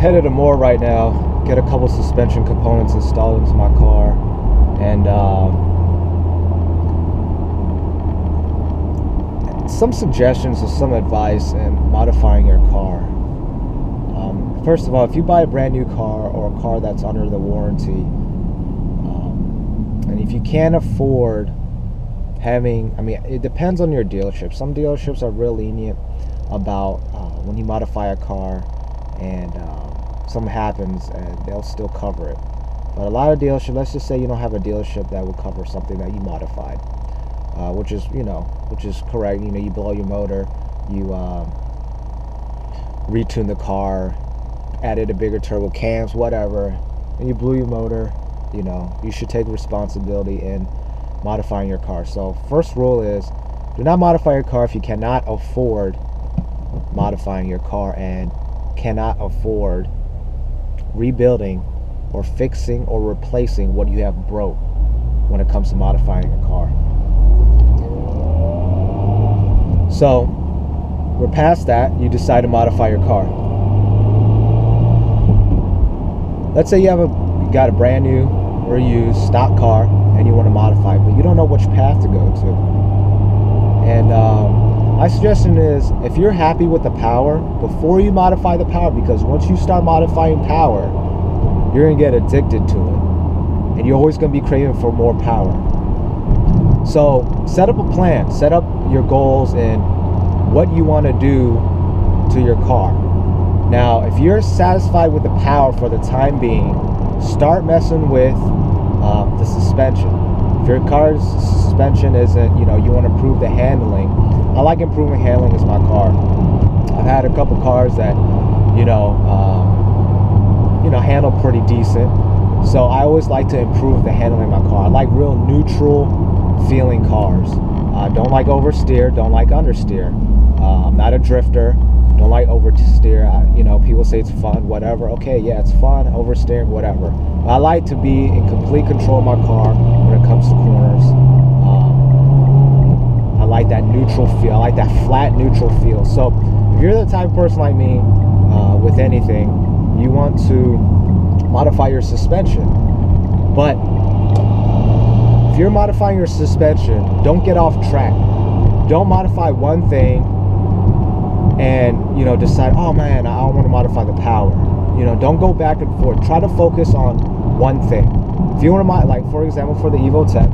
headed to Moore right now, get a couple suspension components installed into my car, and some suggestions or some advice in modifying your car. First of all, if you buy a brand new car or a car that's under the warranty, and if you can't afford having, I mean, it depends on your dealership. Some dealerships are real lenient about when you modify a car and something happens, and they'll still cover it. But a lot of dealerships, let's just say you don't have a dealership that will cover something that you modified, which is correct. You know, you blow your motor, you retune the car, added a bigger turbo, cams, whatever, and you blew your motor. You know, you should take responsibility in modifying your car. So first rule is, do not modify your car if you cannot afford modifying your car and cannot afford rebuilding or fixing or replacing what you have broke when it comes to modifying your car. So we're past that. You decide to modify your car. Let's say you got a brand new or used stock car and you want to modify it, but you don't know which path to go to. And my suggestion is, if you're happy with the power, before you modify the power, because once you start modifying power, you're going to get addicted to it, and you're always going to be craving for more power. So set up a plan, set up your goals and what you want to do to your car. Now, if you're satisfied with the power for the time being, start messing with the suspension. If your car's suspension isn't, you want to improve the handling. I like improving handling as my car. I've had a couple cars that, handle pretty decent. So I always like to improve the handling of my car. I like real neutral feeling cars. Don't like oversteer, don't like understeer. I'm not a drifter. Don't like oversteer. People say it's fun, whatever. Okay, yeah, it's fun, oversteering, whatever. But I like to be in complete control of my car when it comes to corners. I like that neutral feel. I like that flat neutral feel. So if you're the type of person like me, with anything, you want to modify your suspension. But if you're modifying your suspension, don't get off track. Don't modify one thing and decide, oh man, I want to modify the power. Don't go back and forth. Try to focus on one thing. If you want to like, for example, for the Evo 10,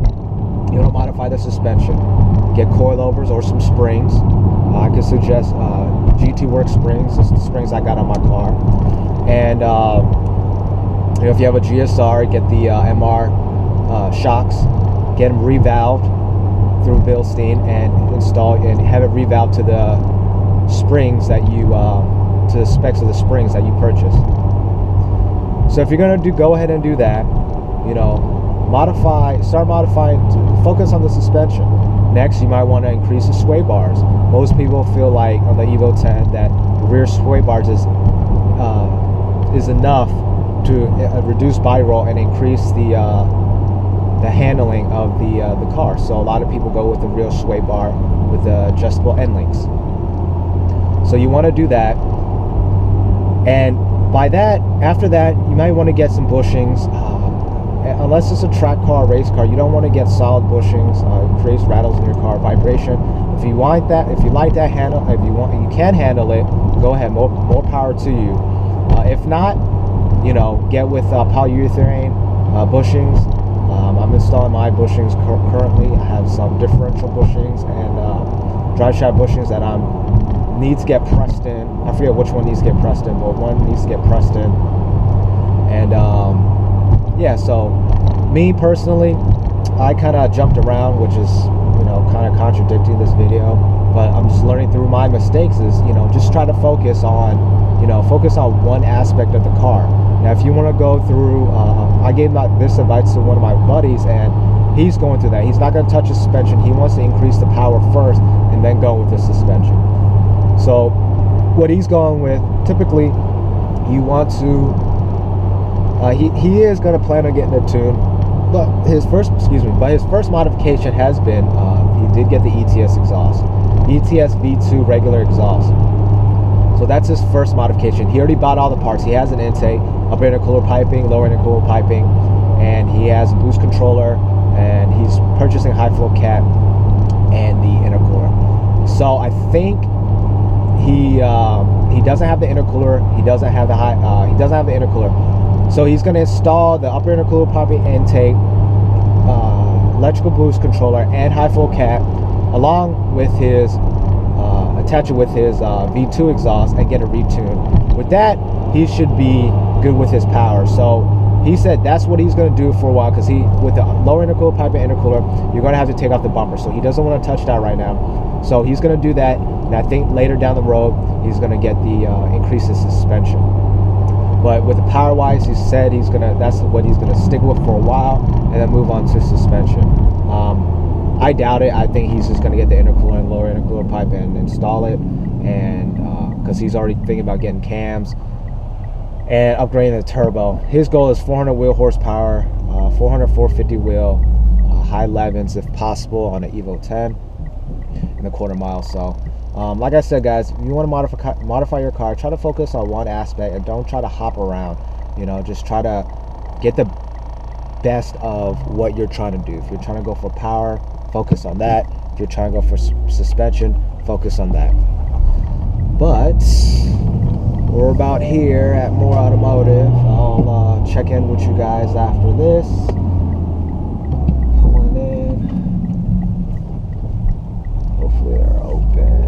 you want to modify the suspension, get coilovers or some springs. I could suggest GT Works springs. This is the springs I got on my car. And if you have a GSR, get the MR shocks, get them revalved through Bilstein and install and have it revalved to the springs that you to the specs of the springs that you purchased. So if you're gonna go ahead and do that, start modifying, focus on the suspension. Next, you might want to increase the sway bars. Most people feel like on the Evo 10 that the rear sway bars is enough to reduce body roll and increase the handling of the car. So a lot of people go with the rear sway bar with the adjustable end links. So you want to do that, and after that, you might want to get some bushings. Unless it's a track car, race car, you don't want to get solid bushings. It creates rattles in your car, vibration. If you like that handle, if you can handle it, go ahead. More power to you. If not, get with polyurethane bushings. I'm installing my bushings currently. I have some differential bushings and drive shaft bushings that needs to get pressed in. I forget which one needs to get pressed in, but one needs to get pressed in. And yeah, so me personally, I kind of jumped around, which is kind of contradicting this video, but I'm just learning through my mistakes. Is just try to focus on one aspect of the car. Now if you want to go through, I gave this advice to one of my buddies, and he's going through that. He's not going to touch the suspension. He wants to increase the power first and then go with the suspension. So what he's going with, typically you want to he is going to plan on getting it tuned, but his first modification has been he did get the ETS exhaust, ETS V2 regular exhaust. So that's his first modification. He already bought all the parts. He has an intake, upper intercooler piping, lower intercooler piping, and he has a boost controller, and he's purchasing high flow cap and the intercooler. So I think he doesn't have the intercooler. He doesn't have the intercooler. So he's going to install the upper intercooler piping intake, electrical boost controller, and high flow cap, along with his attach it with his V2 exhaust and get a retune. With that, he should be good with his power. So he said that's what he's going to do for a while, because with the lower intercooler pipe and intercooler, you're going to have to take off the bumper. So he doesn't want to touch that right now. So he's going to do that, and I think later down the road he's going to get the increase in suspension. But with the power wise, he said that's what he's gonna stick with for a while, and then move on to suspension. I doubt it. I think he's just gonna get the intercooler and lower intercooler pipe and install it, and because he's already thinking about getting cams and upgrading the turbo. His goal is 400 wheel horsepower, 450 wheel, high 11s if possible on an Evo 10 in the quarter mile. So like I said, guys, if you want to modify your car, try to focus on one aspect and don't try to hop around. You know, just try to get the best of what you're trying to do. If you're trying to go for power, focus on that. If you're trying to go for suspension, focus on that. But we're about here at More Automotive. I'll check in with you guys after this. Pulling in. Hopefully they're open.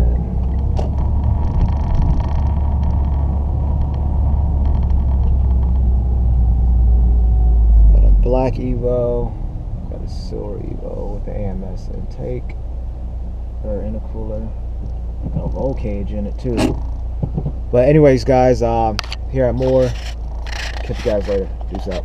Got a black Evo. Got a silver Evo with the AMS intake or intercooler. Got a roll cage in it too. But anyways, guys, here at More. Catch you guys later. Peace out.